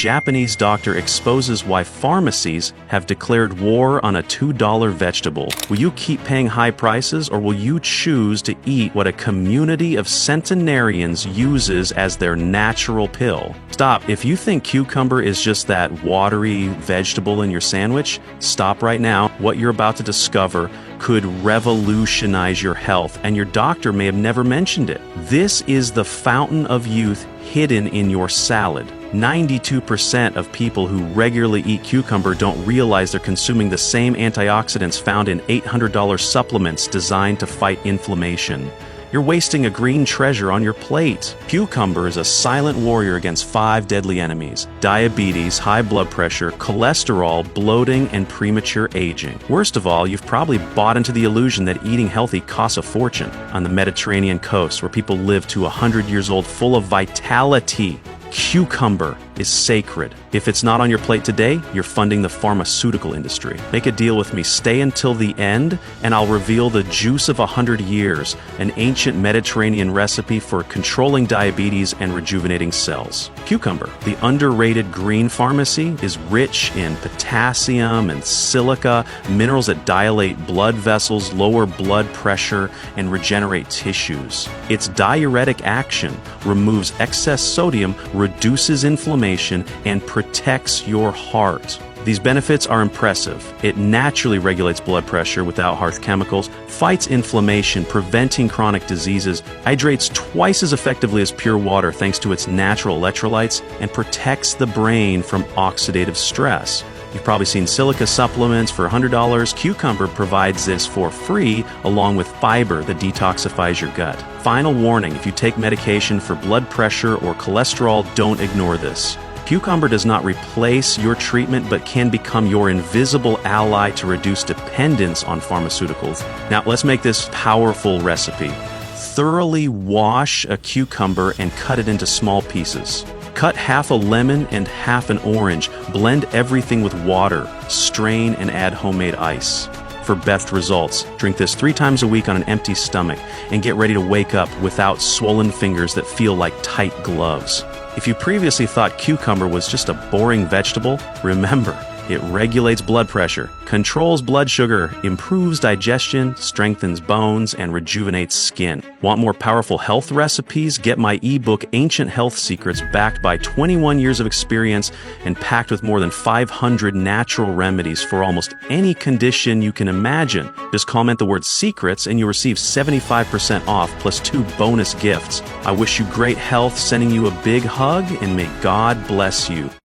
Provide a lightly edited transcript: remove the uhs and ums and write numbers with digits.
Japanese doctor exposes why pharmacies have declared war on a $2 vegetable. Will you keep paying high prices, or will you choose to eat what a community of centenarians uses as their natural pill? Stop. If you think cucumber is just that watery vegetable in your sandwich, stop right now. What you're about to discover could revolutionize your health, and your doctor may have never mentioned it. This is the fountain of youth hidden in your salad. 92% of people who regularly eat cucumber don't realize they're consuming the same antioxidants found in $800 supplements designed to fight inflammation. You're wasting a green treasure on your plate. Cucumber is a silent warrior against 5 deadly enemies: diabetes, high blood pressure, cholesterol, bloating, and premature aging. Worst of all, you've probably bought into the illusion that eating healthy costs a fortune. On the Mediterranean coast, where people live to 100 years old full of vitality, cucumber is sacred. If it's not on your plate today, you're funding the pharmaceutical industry. Make a deal with me. Stay until the end, and I'll reveal the juice of 100 years, an ancient Mediterranean recipe for controlling diabetes and rejuvenating cells. Cucumber, the underrated green pharmacy, is rich in potassium and silica, minerals that dilate blood vessels, lower blood pressure, and regenerate tissues. Its diuretic action removes excess sodium, reduces inflammation, and protects your heart. These benefits are impressive. It naturally regulates blood pressure without harsh chemicals, fights inflammation, preventing chronic diseases, hydrates twice as effectively as pure water thanks to its natural electrolytes, and protects the brain from oxidative stress. You've probably seen silica supplements for $100. Cucumber provides this for free, along with fiber that detoxifies your gut. Final warning: if you take medication for blood pressure or cholesterol, don't ignore this. Cucumber does not replace your treatment, but can become your invisible ally to reduce dependence on pharmaceuticals. Now, let's make this powerful recipe. Thoroughly wash a cucumber and cut it into small pieces. Cut half a lemon and half an orange. Blend everything with water. Strain and add homemade ice. For best results, drink this 3 times a week on an empty stomach and get ready to wake up without swollen fingers that feel like tight gloves. If you previously thought cucumber was just a boring vegetable, remember, it regulates blood pressure, controls blood sugar, improves digestion, strengthens bones, and rejuvenates skin. Want more powerful health recipes? Get my ebook, Ancient Health Secrets, backed by 21 years of experience and packed with more than 500 natural remedies for almost any condition you can imagine. Just comment the word secrets and you'll receive 75% off plus 2 bonus gifts. I wish you great health, sending you a big hug, and may God bless you.